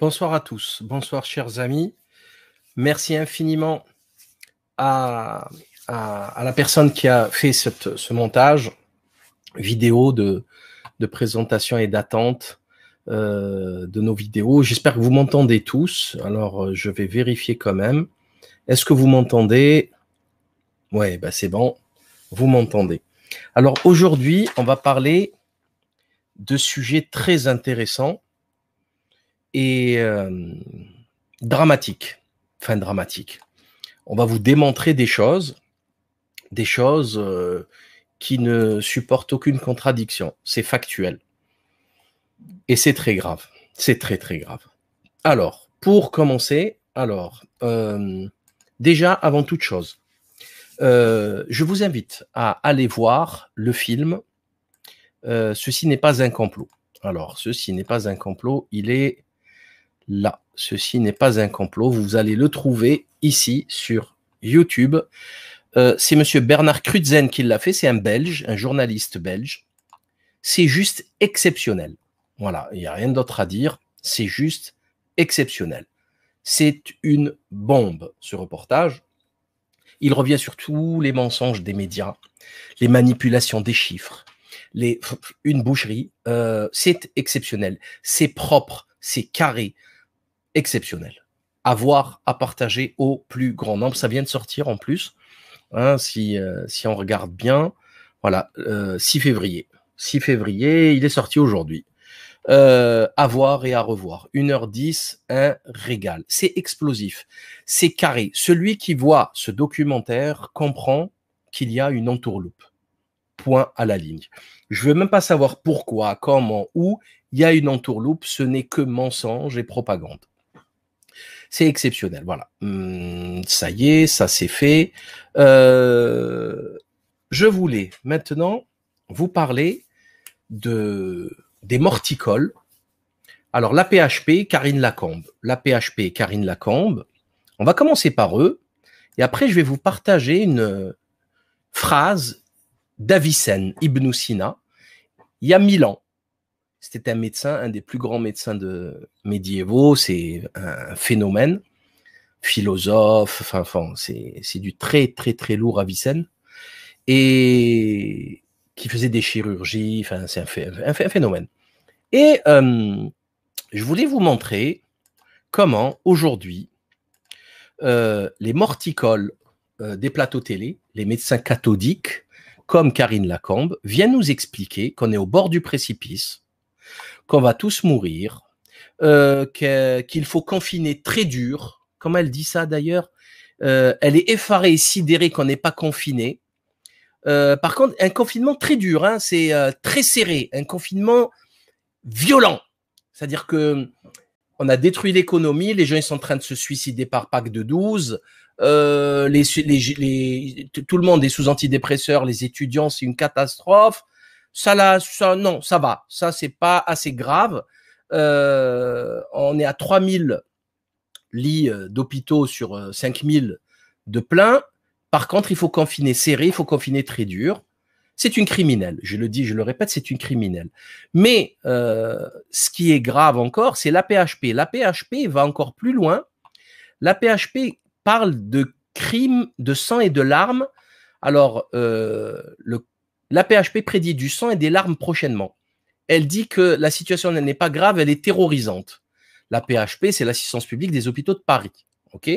Bonsoir à tous, bonsoir chers amis. Merci infiniment à la personne qui a fait ce montage vidéo de présentation et d'attente de nos vidéos. J'espère que vous m'entendez tous. Alors, je vais vérifier quand même. Est-ce que vous m'entendez? Ouais, bah c'est bon, vous m'entendez. Alors, aujourd'hui, on va parler de sujets très intéressants et dramatiques. Enfin, dramatiques. On va vous démontrer des choses qui ne supportent aucune contradiction. C'est factuel. Et c'est très grave. C'est très, très grave. Alors, pour commencer, déjà, avant toute chose, je vous invite à aller voir le film Ceci n'est pas un complot. Alors, ceci n'est pas un complot, il est là. Ceci n'est pas un complot. Vous allez le trouver ici sur YouTube. C'est monsieur Bernard Crutzen qui l'a fait. C'est un Belge, un journaliste belge. C'est juste exceptionnel. Voilà, il n'y a rien d'autre à dire. C'est juste exceptionnel. C'est une bombe, ce reportage. Il revient sur tous les mensonges des médias, les manipulations des chiffres, une boucherie. C'est exceptionnel. C'est propre, c'est carré. Exceptionnel. À voir, à partager au plus grand nombre. Ça vient de sortir en plus. Hein, si on regarde bien, voilà, 6 février. 6 février, il est sorti aujourd'hui. À voir et à revoir. 1h10, un régal. C'est explosif, c'est carré. Celui qui voit ce documentaire comprend qu'il y a une entourloupe. Point à la ligne. Je veux même pas savoir pourquoi, comment, où. Il y a une entourloupe, ce n'est que mensonge et propagande. C'est exceptionnel, voilà. Ça y est, ça c'est fait. Je voulais maintenant vous parler des morticoles. Alors, la PHP, Karine Lacombe. La PHP, Karine Lacombe. On va commencer par eux. Et après, je vais vous partager une phrase d'Avicenne Ibn Sina, il y a 1000 ans. C'était un médecin, un des plus grands médecins médiévaux. C'est un phénomène. Philosophe, enfin, c'est du très, très, très lourd Avicenne. Et qui faisait des chirurgies. Enfin, c'est un phénomène. Et je voulais vous montrer comment, aujourd'hui, les morticoles des plateaux télé, les médecins cathodiques, comme Karine Lacombe, viennent nous expliquer qu'on est au bord du précipice, qu'on va tous mourir, qu'il faut confiner très dur. Comment elle dit ça d'ailleurs? Elle est effarée et sidérée qu'on n'est pas confiné. Par contre, un confinement très dur, hein, c'est très serré, un confinement violent. C'est-à-dire que on a détruit l'économie, les gens ils sont en train de se suicider par pack de 12. Tout le monde est sous antidépresseurs, les étudiants, c'est une catastrophe. Non, ça va. Ça, c'est pas assez grave. On est à 3000 lits d'hôpitaux sur 5000 de plein. Par contre, il faut confiner serré, il faut confiner très dur. C'est une criminelle. Je le dis, je le répète, c'est une criminelle. Mais ce qui est grave encore, c'est l'AP-HP. L'AP-HP va encore plus loin. L'AP-HP parle de crimes de sang et de larmes. Alors, l'AP-HP prédit du sang et des larmes prochainement. Elle dit que la situation n'est pas grave, elle est terrorisante. L'AP-HP, c'est l'assistance publique des hôpitaux de Paris. OK?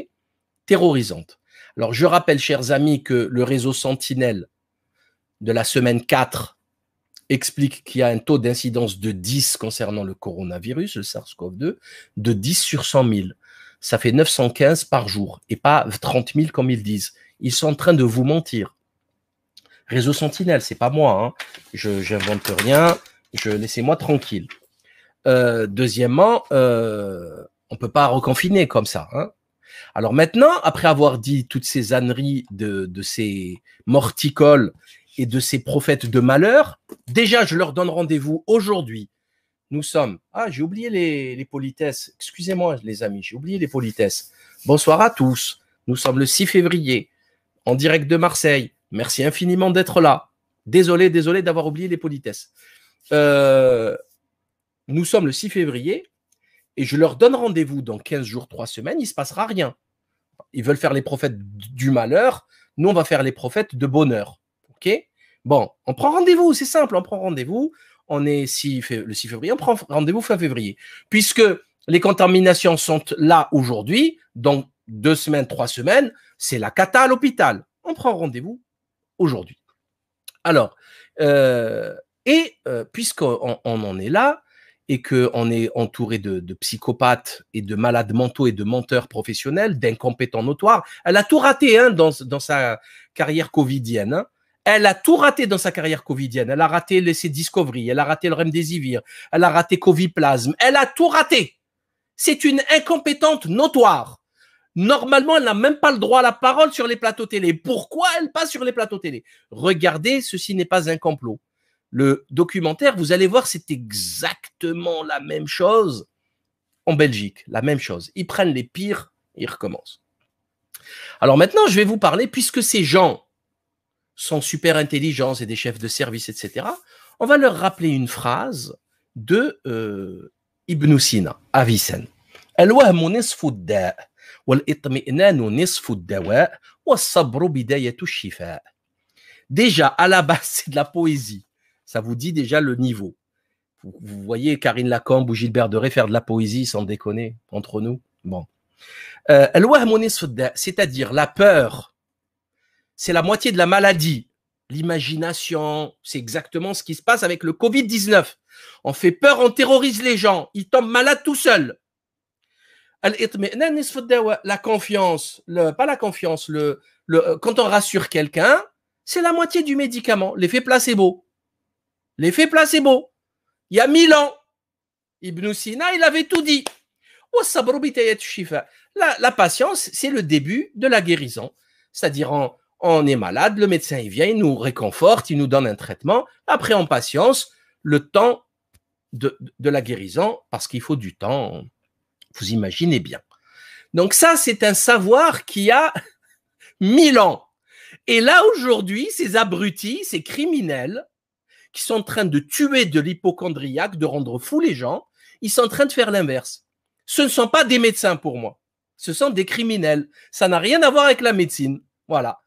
Terrorisante. Alors, je rappelle, chers amis, que le réseau Sentinelle de la semaine 4 explique qu'il y a un taux d'incidence de 10 concernant le coronavirus, le SARS-CoV-2, de 10 sur 100 000. Ça fait 915 par jour et pas 30 000 comme ils disent. Ils sont en train de vous mentir. Réseau Sentinelle, c'est pas moi. Hein. Je n'invente rien. Laissez-moi tranquille. Deuxièmement, on peut pas reconfiner comme ça. Hein. Alors maintenant, après avoir dit toutes ces âneries de ces morticoles et de ces prophètes de malheur, déjà, je leur donne rendez-vous aujourd'hui. Nous sommes... Ah, j'ai oublié les politesses. Excusez-moi, les amis, j'ai oublié les politesses. Bonsoir à tous. Nous sommes le 6 février, en direct de Marseille. Merci infiniment d'être là. Désolé d'avoir oublié les politesses. Nous sommes le 6 février et je leur donne rendez-vous dans 15 jours, 3 semaines, il ne se passera rien. Ils veulent faire les prophètes du malheur, nous, on va faire les prophètes de bonheur. OK? Bon, on prend rendez-vous, c'est simple, on prend rendez-vous. On est le 6 février, on prend rendez-vous fin février. Puisque les contaminations sont là aujourd'hui, donc 2 semaines, 3 semaines, c'est la cata à l'hôpital. On prend rendez-vous aujourd'hui. Alors, puisqu'on en est là, et qu'on est entouré de psychopathes et de malades mentaux et de menteurs professionnels, d'incompétents notoires. Elle a tout raté hein, dans sa carrière covidienne. Hein. Elle a tout raté dans sa carrière covidienne. Elle a raté l'essai Discovery, elle a raté le Remdesivir, elle a raté Coviplasme, elle a tout raté. C'est une incompétente notoire. Normalement, elle n'a même pas le droit à la parole sur les plateaux télé. Pourquoi elle passe sur les plateaux télé? Regardez, ceci n'est pas un complot. Le documentaire, vous allez voir, c'est exactement la même chose en Belgique, la même chose. Ils prennent les pires et ils recommencent. Alors maintenant, je vais vous parler, puisque ces gens sont super intelligents, c'est des chefs de service, etc., on va leur rappeler une phrase de Ibn Sina, Avicenne. الوهم نصف الداء والاطمئنان نصف الدواء والصبر بداية الشفاء. Déjà, à la base, c'est de la poésie. Ça vous dit déjà le niveau. Vous voyez Karine Lacombe ou Gilbert Deray faire de la poésie sans déconner entre nous. Bon. C'est-à-dire la peur, c'est la moitié de la maladie. L'imagination, c'est exactement ce qui se passe avec le Covid-19. On fait peur, on terrorise les gens. Ils tombent malades tout seuls. La confiance, pas la confiance, quand on rassure quelqu'un, c'est la moitié du médicament, l'effet placebo. L'effet placebo. Il y a 1000 ans, Ibn Sina, il avait tout dit. La patience, c'est le début de la guérison. C'est-à-dire, on est malade, le médecin il vient, il nous réconforte, il nous donne un traitement. Après, en patience, le temps de la guérison, parce qu'il faut du temps, vous imaginez bien. Donc ça, c'est un savoir qui a 1000 ans. Et là, aujourd'hui, ces abrutis, ces criminels, qui sont en train de tuer de l'hypochondriaque, de rendre fous les gens, ils sont en train de faire l'inverse. Ce ne sont pas des médecins pour moi. Ce sont des criminels. Ça n'a rien à voir avec la médecine. Voilà.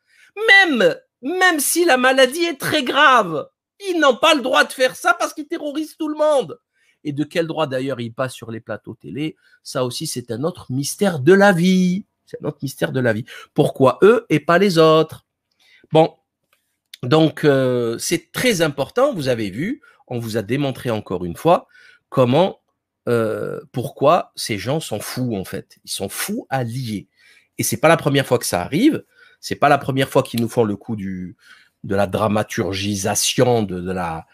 Même si la maladie est très grave, ils n'ont pas le droit de faire ça parce qu'ils terrorisent tout le monde. Et de quel droit d'ailleurs ils passent sur les plateaux télé? Ça aussi, c'est un autre mystère de la vie. C'est un autre mystère de la vie. Pourquoi eux et pas les autres? Bon, donc c'est très important. Vous avez vu, on vous a démontré encore une fois comment, pourquoi ces gens sont fous en fait. Ils sont fous à lier. Et c'est pas la première fois que ça arrive. C'est pas la première fois qu'ils nous font le coup de la dramaturgisation de la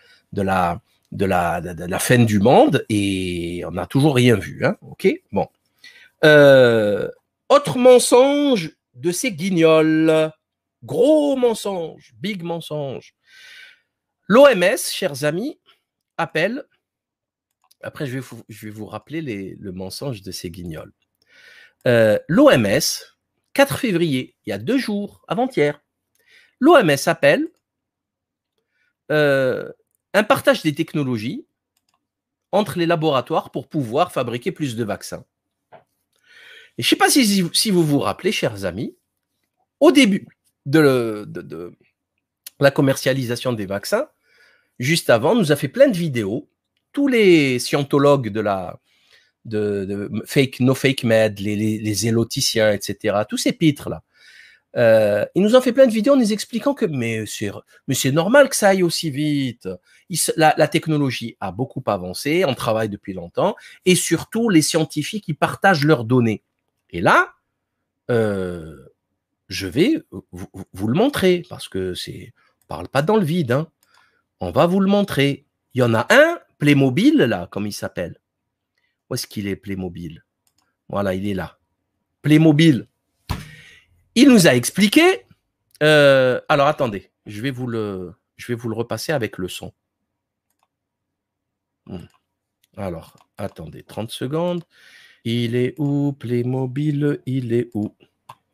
fin du monde, et on n'a toujours rien vu. Hein, ok, bon. Autre mensonge de ces guignols. Gros mensonge, big mensonge. L'OMS, chers amis, appelle. Après, je vais vous rappeler le mensonge de ces guignols. L'OMS, 4 février, il y a 2 jours, avant-hier, l'OMS appelle un partage des technologies entre les laboratoires pour pouvoir fabriquer plus de vaccins. Et je ne sais pas si vous vous rappelez, chers amis, au début de la commercialisation des vaccins, juste avant, nous a fait plein de vidéos. Tous les scientologues de fake, no fake med, les éloticiens, etc., tous ces pitres-là, ils nous ont fait plein de vidéos en nous expliquant que mais c'est normal que ça aille aussi vite. La technologie a beaucoup avancé, on travaille depuis longtemps, et surtout les scientifiques, ils partagent leurs données. Et là, je vais vous le montrer, parce que on parle pas dans le vide, hein. On va vous le montrer. Il y en a un, Playmobil, là, comme il s'appelle. Où est-ce qu'il est, Playmobil? Voilà, il est là. Playmobil. Il nous a expliqué. Alors, attendez, je vais vous le repasser avec le son. Alors, attendez, 30 secondes. Il est où, Playmobil? Il est où?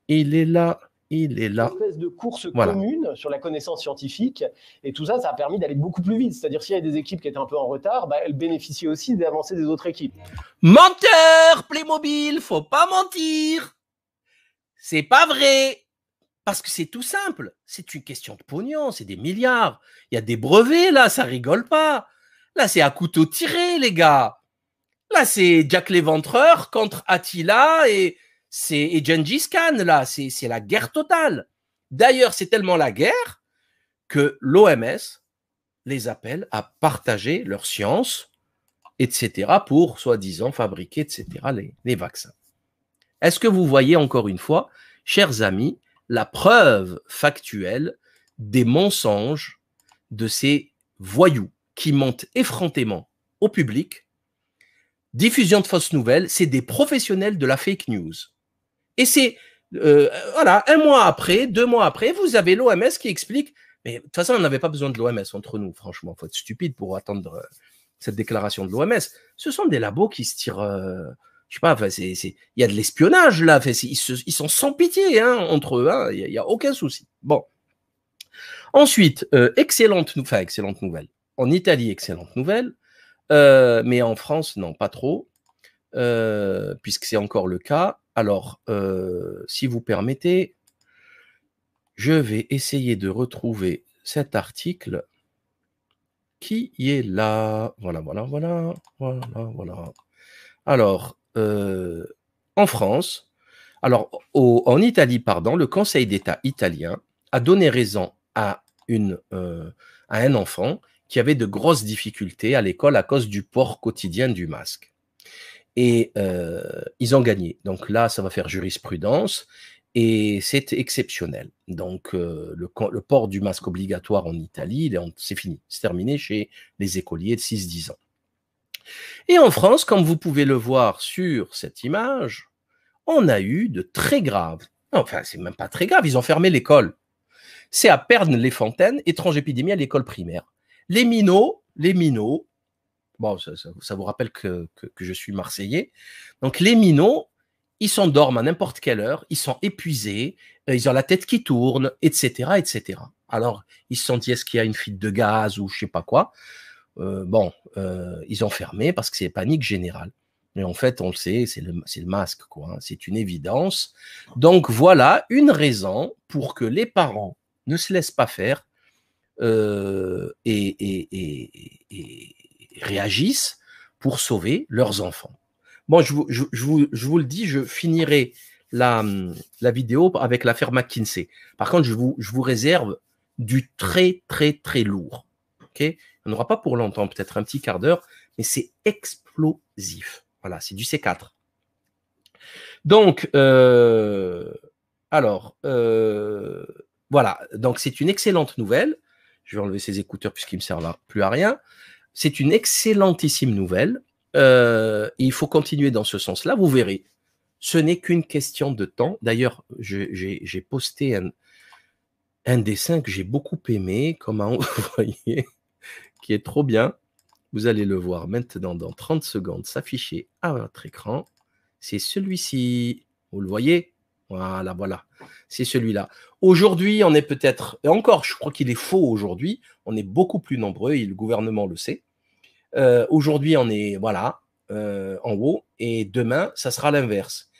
Il est là. Il est là. Une espèce de course Voilà. commune sur la connaissance scientifique. Et tout ça, ça a permis d'aller beaucoup plus vite. C'est-à-dire, s'il y a des équipes qui étaient un peu en retard, bah, elles bénéficiaient aussi des avancées des autres équipes. Menteur, Playmobil, faut pas mentir. C'est pas vrai. Parce que c'est tout simple. C'est une question de pognon, c'est des milliards. Il y a des brevets, là, ça rigole pas. Là, c'est à couteau tiré, les gars. Là, c'est Jack l'Éventreur contre Attila et Gengis Khan, là. C'est la guerre totale. D'ailleurs, c'est tellement la guerre que l'OMS les appelle à partager leur science, etc., pour, soi-disant, fabriquer, etc., les vaccins. Est-ce que vous voyez, encore une fois, chers amis, la preuve factuelle des mensonges de ces voyous qui mentent effrontément au public? Diffusion de fausses nouvelles, c'est des professionnels de la fake news. Et c'est, voilà, 1 mois après, 2 mois après, vous avez l'OMS qui explique, mais de toute façon, on n'avait pas besoin de l'OMS entre nous, franchement, il faut être stupide pour attendre cette déclaration de l'OMS. Ce sont des labos qui se tirent, je sais pas, enfin, il y a de l'espionnage là, enfin, ils sont sans pitié hein, entre eux, hein, il n'y a aucun souci. Bon. Ensuite, excellente nouvelle. En Italie, excellente nouvelle, mais en France, non, pas trop, puisque c'est encore le cas. Alors, si vous permettez, je vais essayer de retrouver cet article qui est là. Voilà. Alors, en France, en Italie, pardon, le Conseil d'État italien a donné raison à un enfant qui avait de grosses difficultés à l'école à cause du port quotidien du masque. Et ils ont gagné. Donc là, ça va faire jurisprudence et c'est exceptionnel. Donc le port du masque obligatoire en Italie, c'est fini. C'est terminé chez les écoliers de 6-10 ans. Et en France, comme vous pouvez le voir sur cette image, on a eu de très graves, enfin c'est même pas très grave, ils ont fermé l'école. C'est à Pernes-les-Fontaines, étrange épidémie à l'école primaire. Les minots, bon, ça vous rappelle que je suis Marseillais. Donc, les minots, ils s'endorment à n'importe quelle heure, ils sont épuisés, ils ont la tête qui tourne, etc., etc. Alors, ils se sont dit, est-ce qu'il y a une fuite de gaz ou je sais pas quoi? Ils ont fermé parce que c'est panique générale. Mais en fait, on le sait, c'est le masque, quoi. Hein, c'est une évidence. Donc, voilà une raison pour que les parents ne se laissent pas faire et réagissent pour sauver leurs enfants. Bon, je vous le dis, je finirai la vidéo avec l'affaire McKinsey. Par contre, je vous réserve du très, très, très lourd. Okay, on n'aura pas pour longtemps, peut-être un petit quart d'heure, mais c'est explosif. Voilà, c'est du C4. Donc, voilà, donc c'est une excellente nouvelle. Je vais enlever ces écouteurs puisqu'ils ne me servent là plus à rien. C'est une excellentissime nouvelle. Il faut continuer dans ce sens-là. Vous verrez, ce n'est qu'une question de temps. D'ailleurs, j'ai posté un dessin que j'ai beaucoup aimé, comment vous voyez, qui est trop bien. Vous allez le voir maintenant dans 30 secondes s'afficher à votre écran. C'est celui-ci. Vous le voyez? Voilà. C'est celui-là. Aujourd'hui, on est peut-être, et encore, je crois qu'il est faux aujourd'hui, on est beaucoup plus nombreux, et le gouvernement le sait. Aujourd'hui, on est, voilà, en haut, et demain, ça sera l'inverse.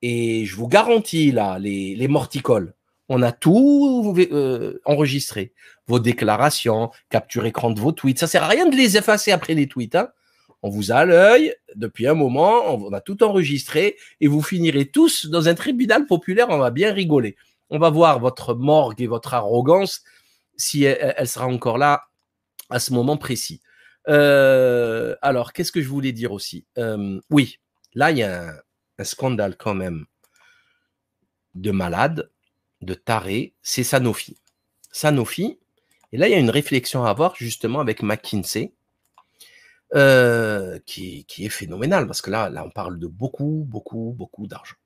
Et je vous garantis, là, les morticoles, on a tout enregistré. Vos déclarations, capture écran de vos tweets. Ça sert à rien de les effacer après les tweets. Hein. On vous a à l'œil depuis un moment, on a tout enregistré et vous finirez tous dans un tribunal populaire. On va bien rigoler. On va voir votre morgue et votre arrogance si elle sera encore là à ce moment précis. Alors, qu'est-ce que je voulais dire aussi? Oui, là, il y a un scandale quand même de malade, de taré, c'est Sanofi. Sanofi, et là, il y a une réflexion à avoir justement avec McKinsey, qui est phénoménale, parce que là, on parle de beaucoup d'argent.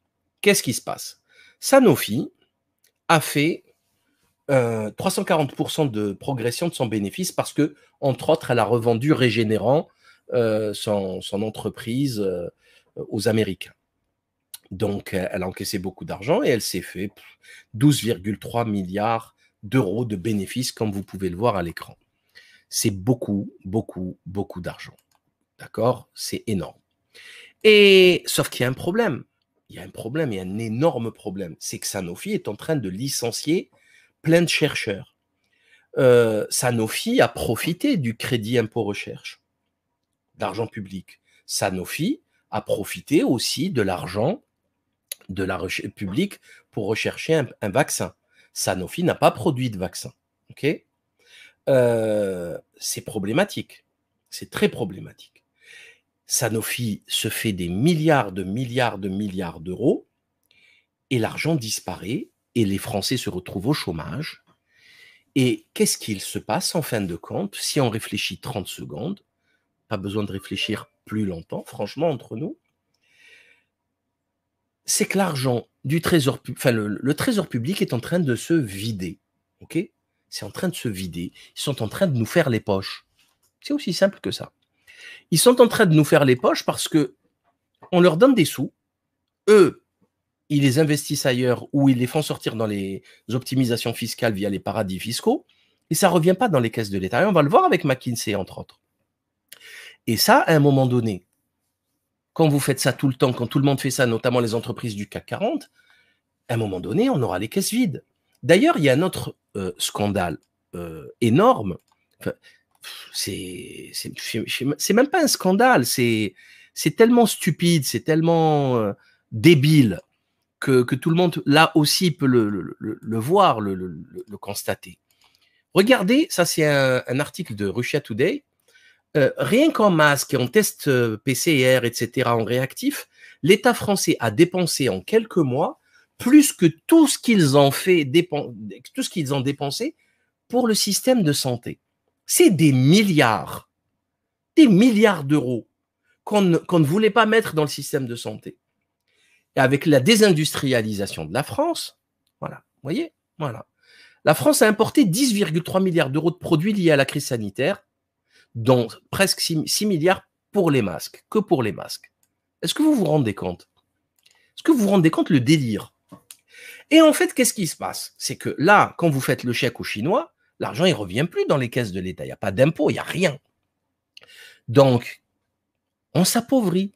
Qu'est-ce qui se passe? Sanofi a fait 340% de progression de son bénéfice parce que, entre autres, elle a revendu Régénérant, son entreprise aux Américains. Donc, elle a encaissé beaucoup d'argent et elle s'est fait 12,3 milliards d'euros de bénéfices, comme vous pouvez le voir à l'écran. C'est beaucoup, beaucoup, beaucoup d'argent. D'accord? C'est énorme. Et sauf qu'il y a un problème. Il y a un problème, il y a un énorme problème. C'est que Sanofi est en train de licencier plein de chercheurs. Sanofi a profité du crédit impôt recherche, d'argent public. Sanofi a profité aussi de l'argent de la recherche publique pour rechercher un vaccin. Sanofi n'a pas produit de vaccin. Ok? C'est problématique. C'est très problématique. Sanofi se fait des milliards de milliards de milliards d'euros et l'argent disparaît et les Français se retrouvent au chômage. Et qu'est-ce qu'il se passe en fin de compte si on réfléchit 30 secondes? Pas besoin de réfléchir plus longtemps, franchement, entre nous. C'est que l'argent du trésor, enfin le trésor public est en train de se vider. Ok? C'est en train de se vider. Ils sont en train de nous faire les poches. C'est aussi simple que ça. Ils sont en train de nous faire les poches parce que on leur donne des sous. Eux, ils les investissent ailleurs ou ils les font sortir dans les optimisations fiscales via les paradis fiscaux. Et ça ne revient pas dans les caisses de l'État. Et on va le voir avec McKinsey, entre autres. Et ça, à un moment donné, quand vous faites ça tout le temps, quand tout le monde fait ça, notamment les entreprises du CAC 40, à un moment donné, on aura les caisses vides. D'ailleurs, il y a un autre scandale énorme. Enfin, c'est même pas un scandale, c'est tellement stupide, c'est tellement débile que tout le monde, là aussi, peut le voir, le constater. Regardez, ça c'est un article de Russia Today. Rien qu'en masque, en test PCR, etc., en réactif, l'État français a dépensé en quelques mois plus que tout ce qu'ils ont fait, tout ce qu'ils ont dépensé pour le système de santé. C'est des milliards d'euros qu'on ne voulait pas mettre dans le système de santé. Et avec la désindustrialisation de la France, voilà, vous voyez, voilà. La France a importé 10,3 milliards d'euros de produits liés à la crise sanitaire, dont presque 6 milliards pour les masques, que pour les masques. Est-ce que vous vous rendez compte? Est-ce que vous vous rendez compte le délire? Et en fait, qu'est-ce qui se passe? C'est que là, quand vous faites le chèque aux Chinois, l'argent, il ne revient plus dans les caisses de l'État. Il n'y a pas d'impôt, il n'y a rien. Donc, on s'appauvrit.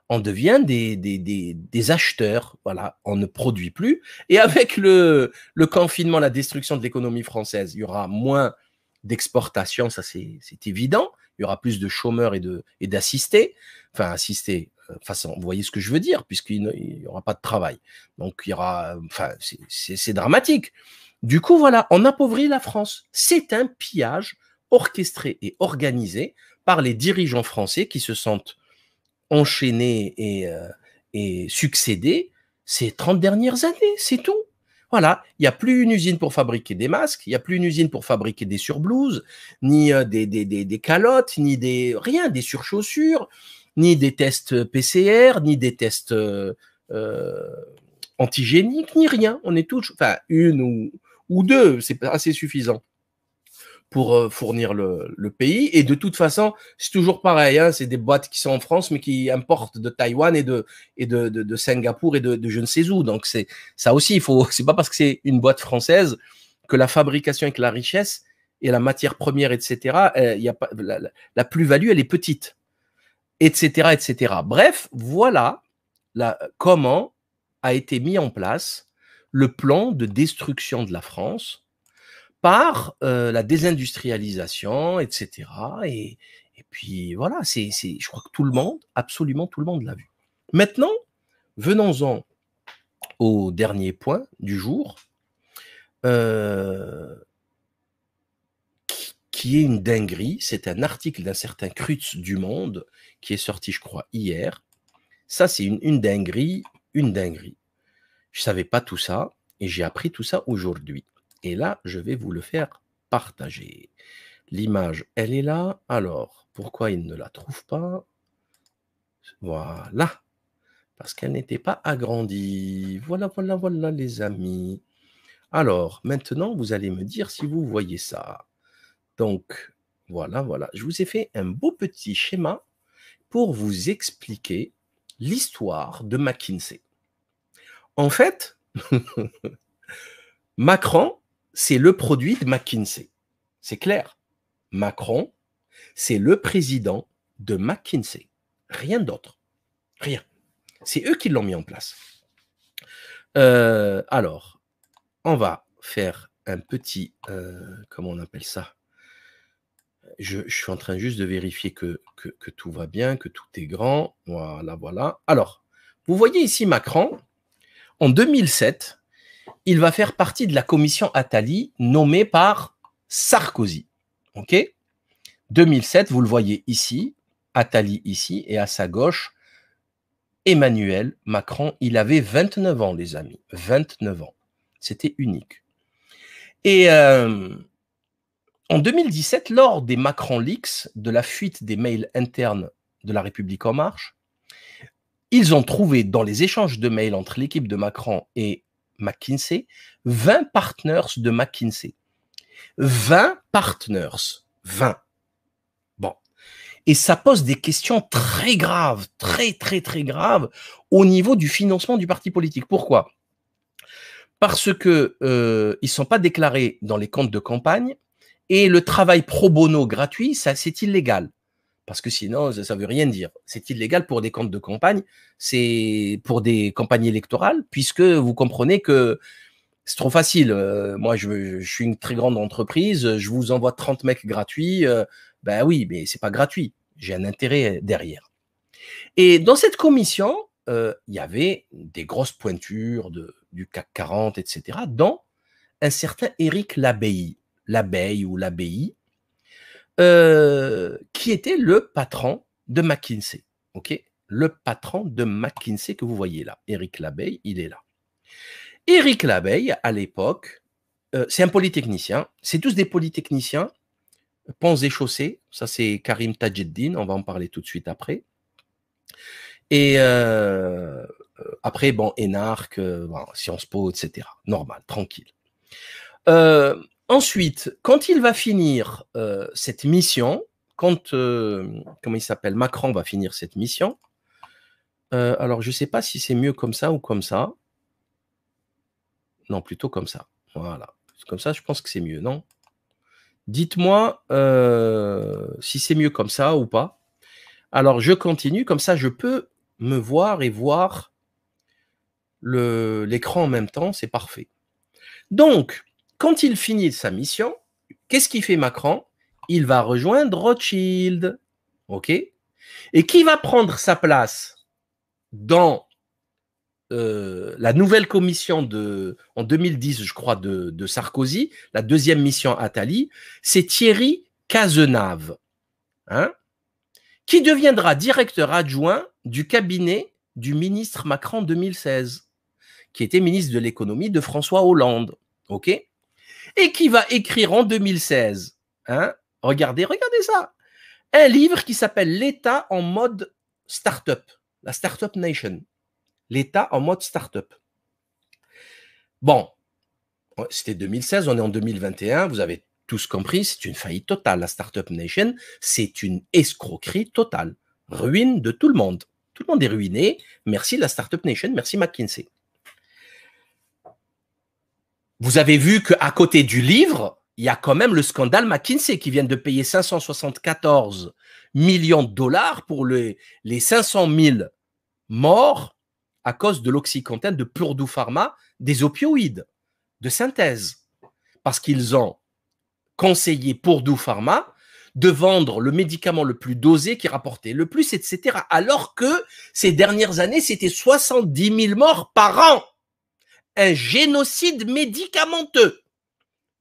On devient des acheteurs. Voilà, on ne produit plus. Et avec le confinement, la destruction de l'économie française, il y aura moins d'exportation, ça c'est évident. Il y aura plus de chômeurs et d'assistés. Enfin, assistés, vous voyez ce que je veux dire, puisqu'il n'y aura pas de travail. Donc, il y aura, enfin, c'est dramatique. Du coup, voilà, on appauvrit la France. C'est un pillage orchestré et organisé par les dirigeants français qui se sentent enchaînés et succédés ces 30 dernières années, c'est tout. Voilà, il n'y a plus une usine pour fabriquer des masques, il n'y a plus une usine pour fabriquer des surblouses, ni des calottes, ni rien, des surchaussures, ni des tests PCR, ni des tests antigéniques, ni rien. On est tous, enfin, une ou deux, c'est assez suffisant pour fournir le pays. Et de toute façon, c'est toujours pareil, hein, c'est des boîtes qui sont en France, mais qui importent de Taïwan et de Singapour et de je ne sais où. Donc, ça aussi, c'est pas parce que c'est une boîte française que la fabrication avec la richesse et la matière première, etc., y a pas, la plus-value, elle est petite, etc., etc. Bref, voilà comment a été mis en place le plan de destruction de la France par la désindustrialisation, etc. Et puis voilà, je crois que tout le monde, absolument tout le monde l'a vu. Maintenant, venons-en au dernier point du jour, qui est une dinguerie. C'est un article d'un certain Crutz du Monde qui est sorti, je crois, hier. Ça, c'est une dinguerie, une dinguerie. Je ne savais pas tout ça et j'ai appris tout ça aujourd'hui. Et là, je vais vous le faire partager. L'image, elle est là. Alors, pourquoi il ne la trouve pas? Voilà. Parce qu'elle n'était pas agrandie. Voilà, voilà, voilà, les amis. Alors, maintenant, vous allez me dire si vous voyez ça. Donc, voilà, voilà. Je vous ai fait un beau petit schéma pour vous expliquer l'histoire de McKinsey. En fait, Macron, c'est le produit de McKinsey. C'est clair. Macron, c'est le président de McKinsey. Rien d'autre. Rien. C'est eux qui l'ont mis en place. Alors, on va faire un petit... comment on appelle ça? Je suis en train juste de vérifier que tout va bien, que tout est grand. Voilà, voilà. Alors, vous voyez ici Macron. En 2007, il va faire partie de la commission Attali nommée par Sarkozy. OK? 2007, vous le voyez ici, Attali ici, et à sa gauche, Emmanuel Macron. Il avait 29 ans, les amis. 29 ans. C'était unique. Et en 2017, lors des Macron Leaks, de la fuite des mails internes de La République En Marche, ils ont trouvé dans les échanges de mails entre l'équipe de Macron et McKinsey 20 partners de McKinsey. 20 partners. 20. Bon. Et ça pose des questions très graves, très graves au niveau du financement du parti politique. Pourquoi? Parce que ils sont pas déclarés dans les comptes de campagne et le travail pro bono gratuit, ça c'est illégal. Parce que sinon, ça veut rien dire. C'est illégal pour des comptes de campagne, c'est pour des campagnes électorales, puisque vous comprenez que c'est trop facile. Moi, je suis une très grande entreprise, je vous envoie 30 mecs gratuits. Ben oui, mais c'est pas gratuit. J'ai un intérêt derrière. Et dans cette commission, il y avait des grosses pointures du CAC 40, etc., dont un certain Éric Labeille, qui était le patron de McKinsey. Ok, le patron de McKinsey que vous voyez là, Éric Labeille, il est là. Éric Labeille, à l'époque, c'est un polytechnicien. C'est tous des polytechniciens, ponts et chaussées. Ça, c'est Karim Tadjeddine. On va en parler tout de suite après. Et après, bon, ENARC, bon, Sciences Po, etc. Normal, tranquille. Ensuite, quand il va finir cette mission, quand, comment il s'appelle, Macron va finir cette mission, alors je ne sais pas si c'est mieux comme ça ou comme ça. Non, plutôt comme ça. Voilà. Comme ça, je pense que c'est mieux, non? Dites-moi si c'est mieux comme ça ou pas. Alors, je continue. Comme ça, je peux me voir et voir l'écran en même temps. C'est parfait. Donc, quand il finit sa mission, qu'est-ce qu'il fait Macron? Il va rejoindre Rothschild. OK? Et qui va prendre sa place dans la nouvelle commission en 2010, je crois, de Sarkozy, la deuxième mission Attali, c'est Thierry Cazenave, hein, qui deviendra directeur adjoint du cabinet du ministre Macron 2016, qui était ministre de l'économie de François Hollande, ok, et qui va écrire en 2016, hein, regardez ça, un livre qui s'appelle L'État en mode start-up, la Startup Nation. L'État en mode start-up. Bon, c'était 2016, on est en 2021, vous avez tous compris, c'est une faillite totale. La Startup Nation, c'est une escroquerie totale. Ruine de tout le monde. Tout le monde est ruiné. Merci la Startup Nation, merci McKinsey. Vous avez vu qu'à côté du livre, il y a quand même le scandale McKinsey qui vient de payer 574 millions de dollars pour les 500 000 morts à cause de l'Oxycontin, de Purdue Pharma, des opioïdes de synthèse. Parce qu'ils ont conseillé Purdue Pharma de vendre le médicament le plus dosé qui rapportait le plus, etc. Alors que ces dernières années, c'était 70 000 morts par an. Un génocide médicamenteux.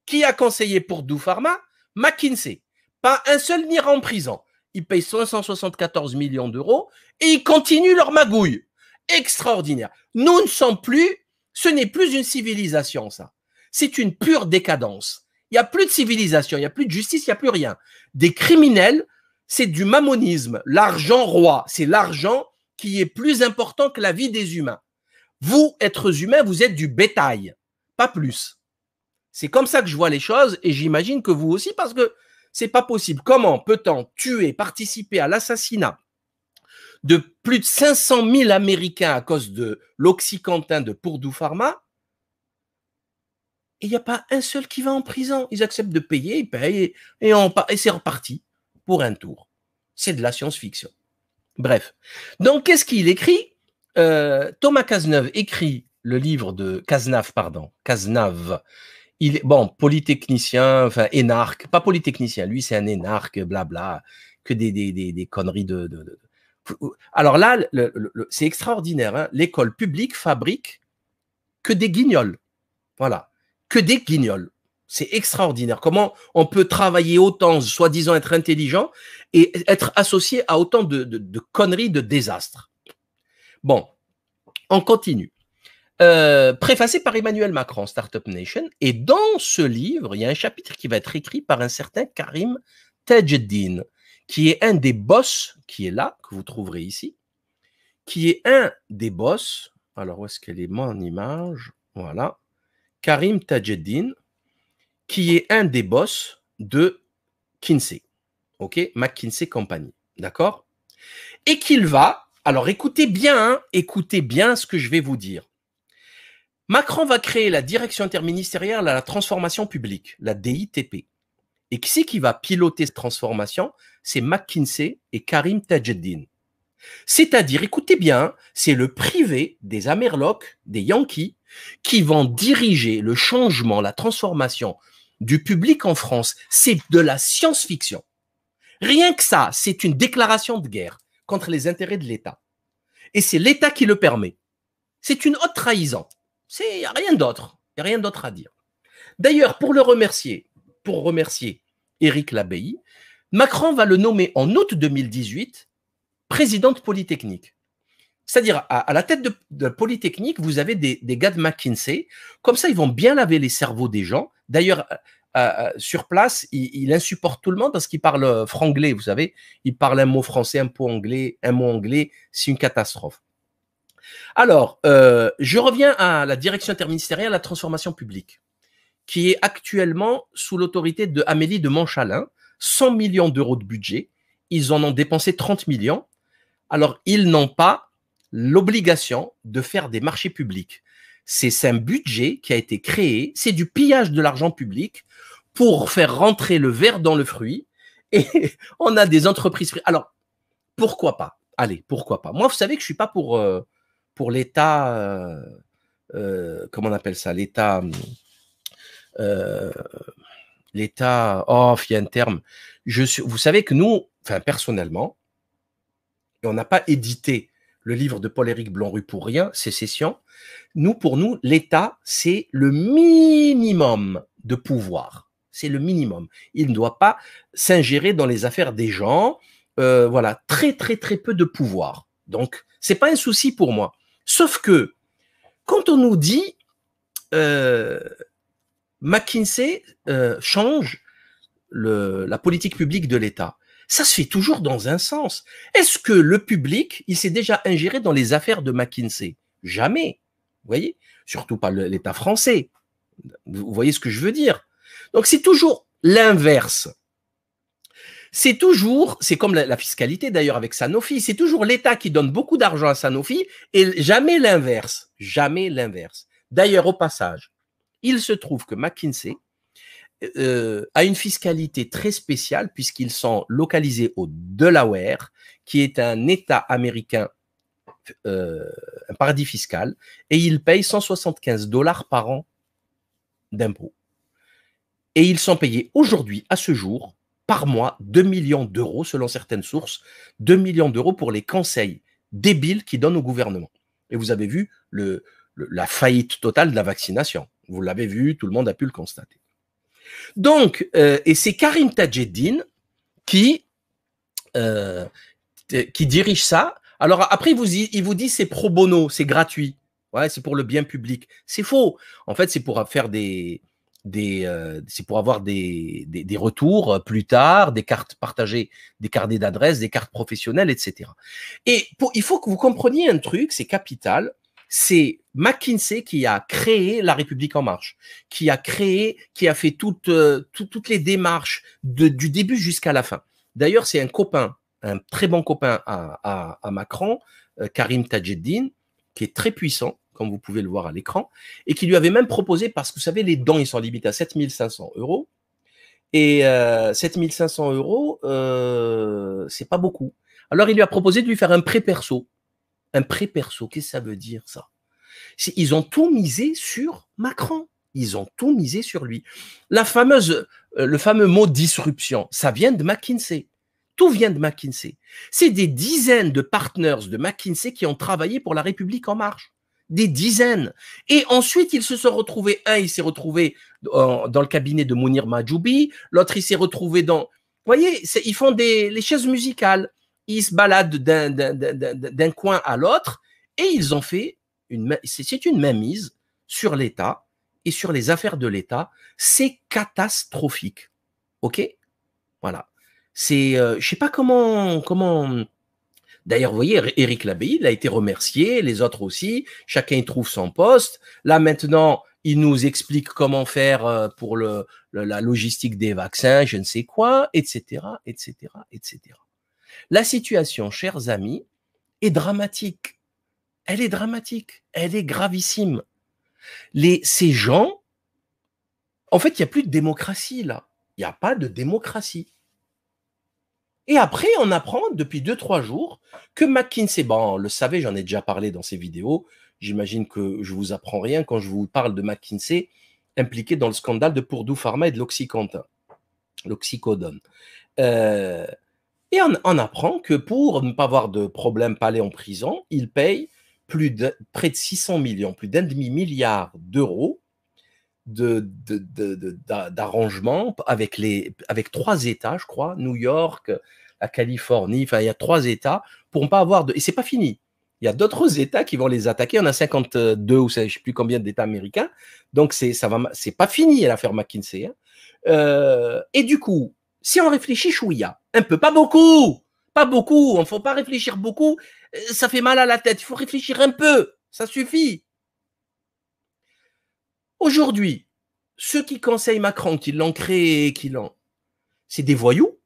Qui a conseillé Purdue Pharma? McKinsey. Pas un seul n'ira en prison. Ils payent 574 millions d'euros et ils continuent leur magouille. Extraordinaire. Nous ne sommes plus, ce n'est plus une civilisation, ça. C'est une pure décadence. Il n'y a plus de civilisation, il n'y a plus de justice, il n'y a plus rien. Des criminels, c'est du mammonisme. L'argent roi, c'est l'argent qui est plus important que la vie des humains. Vous, êtres humains, vous êtes du bétail, pas plus. C'est comme ça que je vois les choses et j'imagine que vous aussi, parce que c'est pas possible. Comment peut-on tuer, participer à l'assassinat de plus de 500 000 Américains à cause de l'Oxycontin de Purdue Pharma. Et il n'y a pas un seul qui va en prison. Ils acceptent de payer, ils payent, et c'est reparti pour un tour. C'est de la science-fiction. Bref. Donc, qu'est-ce qu'il écrit? Thomas Cazeneuve écrit le livre de Cazenave, pardon. Cazenave. Il est, bon, polytechnicien, enfin, énarque. Pas polytechnicien, lui, c'est un énarque, blabla, que des conneries de. Alors là, c'est extraordinaire. Hein. L'école publique fabrique que des guignols. Voilà. Que des guignols. C'est extraordinaire. Comment on peut travailler autant, soi-disant être intelligent, et être associé à autant de conneries, de désastres. Bon, on continue. Préfacé par Emmanuel Macron, Startup Nation. Et dans ce livre, il y a un chapitre qui va être écrit par un certain Karim Tajeddine, qui est un des boss, qui est là, que vous trouverez ici, qui est un des boss. Alors, où est-ce qu'elle est mon image? Voilà. Karim Tajeddine, qui est un des boss de Kinsey, ok, McKinsey Company, d'accord? Et qu'il va, alors écoutez bien ce que je vais vous dire. Macron va créer la direction interministérielle à la transformation publique, la DITP. Et qui c'est qui va piloter cette transformation? C'est McKinsey et Karim Tajeddine. C'est-à-dire, écoutez bien, c'est le privé des Amerlocs, des Yankees, qui vont diriger le changement, la transformation du public en France. C'est de la science-fiction. Rien que ça, c'est une déclaration de guerre contre les intérêts de l'État. Et c'est l'État qui le permet. C'est une haute trahison. Il n'y a rien d'autre. Il n'y a rien d'autre à dire. D'ailleurs, pour remercier Éric Labey, Macron va le nommer en août 2018 président de Polytechnique. C'est-à-dire, à la tête de Polytechnique, vous avez des gars de McKinsey. Comme ça, ils vont bien laver les cerveaux des gens. D'ailleurs, sur place, il insupporte tout le monde parce qu'il parle franglais, vous savez. Il parle un mot français, un mot anglais. C'est une catastrophe. Alors, je reviens à la direction interministérielle à la transformation publique, qui est actuellement sous l'autorité de Amélie de Montchalin, 100 millions d'euros de budget. Ils en ont dépensé 30 millions. Alors, ils n'ont pas l'obligation de faire des marchés publics. C'est un budget qui a été créé, c'est du pillage de l'argent public pour faire rentrer le ver dans le fruit. Et on a des entreprises. Alors, pourquoi pas? Allez, pourquoi pas? Moi, vous savez que je suis pas pour l'État, comment on appelle ça? L'État, oh, il y a un terme. Vous savez que nous, enfin, personnellement, et on n'a pas édité le livre de Paul-Éric Blonru pour rien, Sécession. Pour nous, l'État, c'est le minimum de pouvoir. C'est le minimum. Il ne doit pas s'ingérer dans les affaires des gens. Voilà, très, très, très peu de pouvoir. Donc, c'est pas un souci pour moi. Sauf que, quand on nous dit McKinsey change la politique publique de l'État, ça se fait toujours dans un sens. Est-ce que le public, il s'est déjà ingéré dans les affaires de McKinsey? Jamais. Vous voyez? Surtout pas l'État français. Vous voyez ce que je veux dire? Donc, c'est toujours l'inverse. C'est comme la fiscalité d'ailleurs avec Sanofi. C'est toujours l'État qui donne beaucoup d'argent à Sanofi et jamais l'inverse. Jamais l'inverse. D'ailleurs, au passage, il se trouve que McKinsey a une fiscalité très spéciale puisqu'ils sont localisés au Delaware, qui est un État américain, un paradis fiscal, et ils payent 175 $ par an d'impôts. Et ils sont payés aujourd'hui, à ce jour, par mois, 2 millions d'euros, selon certaines sources, 2 millions d'euros pour les conseils débiles qu'ils donnent au gouvernement. Et vous avez vu la faillite totale de la vaccination. Vous l'avez vu, tout le monde a pu le constater. Donc, et c'est Karim Tajeddine qui dirige ça. Alors après, il vous dit c'est pro bono, c'est gratuit. Ouais, c'est pour le bien public. C'est faux. En fait, c'est pour faire c'est pour avoir des retours plus tard, des cartes partagées, des carnets d'adresses, des cartes professionnelles, etc. Et il faut que vous compreniez un truc, c'est capital. C'est McKinsey qui a créé La République En Marche, qui a fait toutes les démarches du début jusqu'à la fin. D'ailleurs, c'est un copain un très bon copain à Macron, Karim Tadjeddine, qui est très puissant, comme vous pouvez le voir à l'écran, et qui lui avait même proposé, parce que vous savez, les dons, ils sont limités à 7 500 €, et 7 500 €, c'est pas beaucoup. Alors, il lui a proposé de lui faire un prêt perso. Un prêt perso, qu'est-ce que ça veut dire, ça? Ils ont tout misé sur Macron. Ils ont tout misé sur lui. Le fameux mot disruption, ça vient de McKinsey. Tout vient de McKinsey. C'est des dizaines de partners de McKinsey qui ont travaillé pour La République En Marche. Des dizaines. Et ensuite, ils se sont retrouvés. Un, il s'est retrouvé dans le cabinet de Mounir Majoubi. L'autre, il s'est retrouvé dans... Vous voyez, ils font les chaises musicales. Ils se baladent d'un coin à l'autre et ils ont fait c'est une mainmise sur l'État et sur les affaires de l'État. C'est catastrophique. OK? Voilà. C'est, je sais pas comment. D'ailleurs, vous voyez, Éric Labéie, il a été remercié, les autres aussi. Chacun y trouve son poste. Là, maintenant, il nous explique comment faire pour la logistique des vaccins, je ne sais quoi, etc., etc., etc. La situation, chers amis, est dramatique. Elle est dramatique. Elle est gravissime. Ces gens, en fait, il n'y a plus de démocratie, là. Il n'y a pas de démocratie. Et après, on apprend depuis 2-3 jours que McKinsey, bon, on le savait, j'en ai déjà parlé dans ces vidéos, j'imagine que je vous apprends rien quand je vous parle de McKinsey impliqué dans le scandale de Purdue Pharma et de l'oxycodone. Et on apprend que pour ne pas avoir de problème palais en prison, il paye près de 600 millions, plus d'1,5 milliard d'euros d'arrangements avec 3 États, je crois, New York, la Californie, enfin, il y a 3 États pour ne pas avoir de... Et c'est pas fini. Il y a d'autres États qui vont les attaquer. On a 52 ou je ne sais plus combien d'États américains. Donc, c'est pas fini l'affaire McKinsey. Hein. Et du coup, si on réfléchit, chouïa, un peu, pas beaucoup, il ne faut pas réfléchir beaucoup, ça fait mal à la tête, il faut réfléchir un peu, ça suffit. Aujourd'hui, ceux qui conseillent Macron, qui l'ont créé, c'est des voyous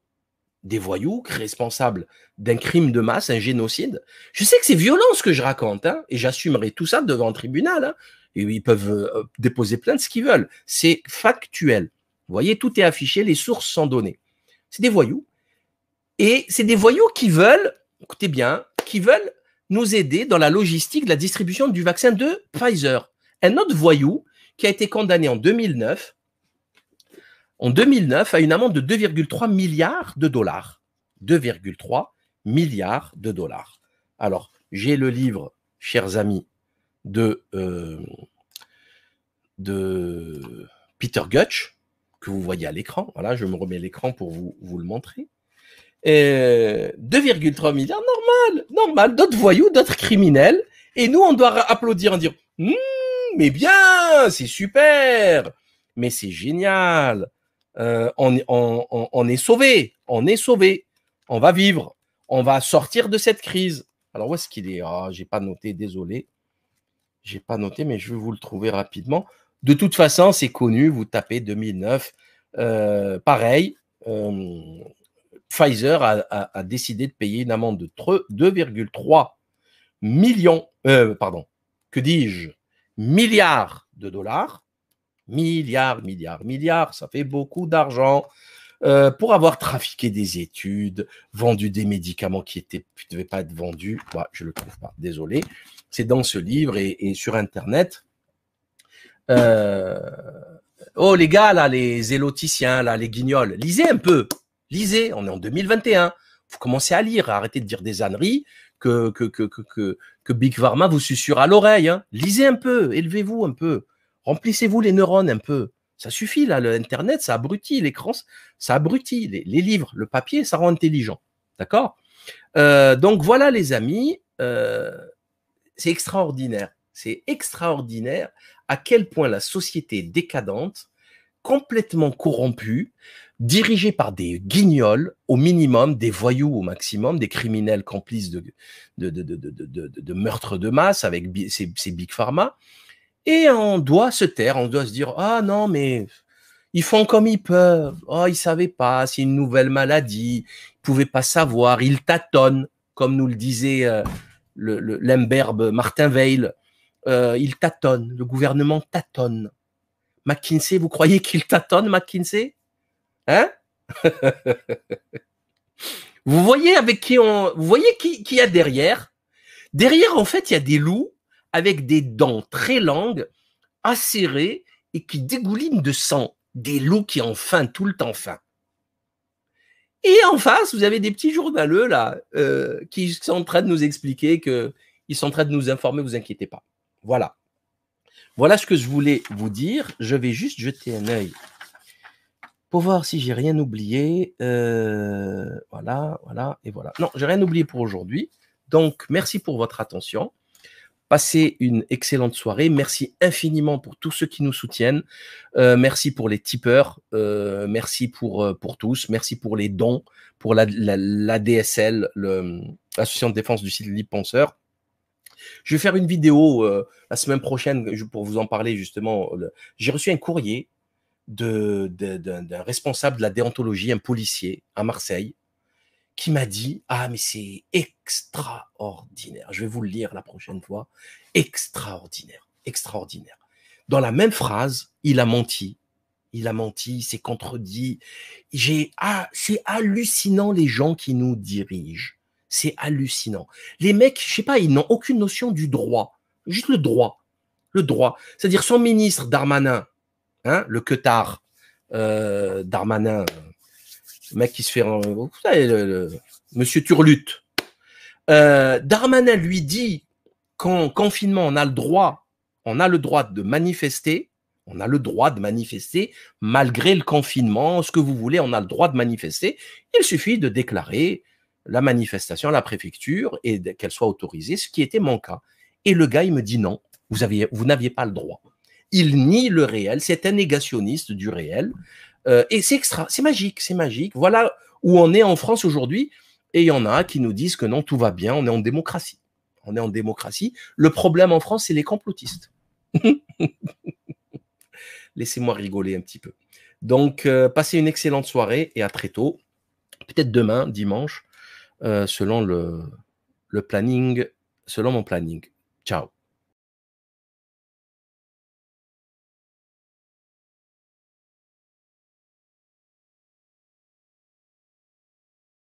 responsables d'un crime de masse, un génocide. Je sais que c'est violent ce que je raconte, hein, et j'assumerai tout ça devant un tribunal, hein, et ils peuvent déposer plainte ce qu'ils veulent. C'est factuel. Vous voyez, tout est affiché, les sources sont données. C'est des voyous. Et c'est des voyous qui veulent, écoutez bien, qui veulent nous aider dans la logistique de la distribution du vaccin de Pfizer. Un autre voyou qui a été condamné en 2009 à une amende de 2,3 milliards de dollars. 2,3 milliards de dollars. Alors, j'ai le livre, chers amis, de Peter Gutsch, que vous voyez à l'écran. Voilà, je me remets à l'écran pour vous le montrer. 2,3 milliards, normal. D'autres voyous, d'autres criminels. Et nous, on doit applaudir en dire mais bien, c'est super, mais c'est génial. On est sauvés, on va vivre, on va sortir de cette crise. Alors, où est-ce qu'il est? J'ai pas noté, désolé. J'ai pas noté, mais je vais vous le trouver rapidement. De toute façon, c'est connu, vous tapez 2009. Pareil, Pfizer a décidé de payer une amende de 2,3 millions, que dis-je, milliards de dollars. Milliards, ça fait beaucoup d'argent. Pour avoir trafiqué des études, vendu des médicaments qui ne devaient pas être vendus. Je ne le trouve pas, désolé. C'est dans ce livre et sur Internet. Oh, les gars, là, les zéloticiens, là, les guignols, lisez un peu. Lisez, on est en 2021. Vous commencez à lire, arrêtez de dire des âneries que Big Pharma vous susurre à l'oreille. Hein. Lisez un peu, élevez-vous un peu. Remplissez-vous les neurones un peu. Ça suffit, là, l'Internet, ça abrutit, l'écran, ça abrutit, les livres, le papier, ça rend intelligent. D'accord? Donc voilà, les amis, c'est extraordinaire. C'est extraordinaire à quel point la société est décadente, complètement corrompue, dirigée par des guignols au minimum, des voyous au maximum, des criminels complices de meurtres de masse avec ces Big Pharma. Et on doit se taire, on doit se dire « Ah non, mais Ils font comme ils peuvent. Oh, ils savaient pas, c'est une nouvelle maladie. Ils pouvaient pas savoir. Ils tâtonnent, comme nous le disait l'imberbe Martin Veil. Ils tâtonnent. Le gouvernement tâtonne. McKinsey, vous croyez qu'il tâtonne, McKinsey? Hein? Vous voyez avec qui on, vous voyez qui y a derrière? Derrière, en fait, il y a des loups avec des dents très longues, acérées et qui dégoulinent de sang. Des loups qui ont faim, tout le temps faim. Et en face, vous avez des petits journaleux là qui sont en train de nous expliquer qu'ils sont en train de nous informer, vous inquiétez pas. Voilà. Voilà ce que je voulais vous dire. Je vais juste jeter un œil pour voir si j'ai rien oublié. Voilà, voilà et voilà. Non, j'ai rien oublié pour aujourd'hui. Donc, merci pour votre attention. Passez une excellente soirée. Merci infiniment pour tous ceux qui nous soutiennent. Merci pour les tipeurs. Merci pour tous. Merci pour les dons, pour la DSL, l'Association de défense du site Libre Penseur. Je vais faire une vidéo la semaine prochaine pour vous en parler justement. J'ai reçu un courrier d'un responsable de la déontologie, un policier à Marseille, qui m'a dit « Ah, mais c'est extraordinaire. » Je vais vous le lire la prochaine fois. Extraordinaire, extraordinaire. Dans la même phrase, il a menti. Il a menti, il s'est contredit. C'est hallucinant les gens qui nous dirigent. C'est hallucinant. Les mecs, je sais pas, ils n'ont aucune notion du droit. Juste le droit. Le droit. C'est-à-dire son ministre Darmanin, hein, le queutard Darmanin, le mec qui se fait... vous savez, Monsieur Turlutte. Darmanin lui dit qu'en confinement, on a le droit de manifester, on a le droit de manifester malgré le confinement, ce que vous voulez, on a le droit de manifester. Il suffit de déclarer la manifestation à la préfecture et qu'elle soit autorisée, ce qui était mon cas. Et le gars, il me dit non, vous n'aviez pas le droit. Il nie le réel, c'est un négationniste du réel. Et c'est magique, c'est magique. Voilà où on est en France aujourd'hui. Et il y en a qui nous disent que non, tout va bien, on est en démocratie. On est en démocratie. Le problème en France, c'est les complotistes. Laissez-moi rigoler un petit peu. Donc, passez une excellente soirée et à très tôt. Peut-être demain, dimanche, selon le planning, selon mon planning. Ciao.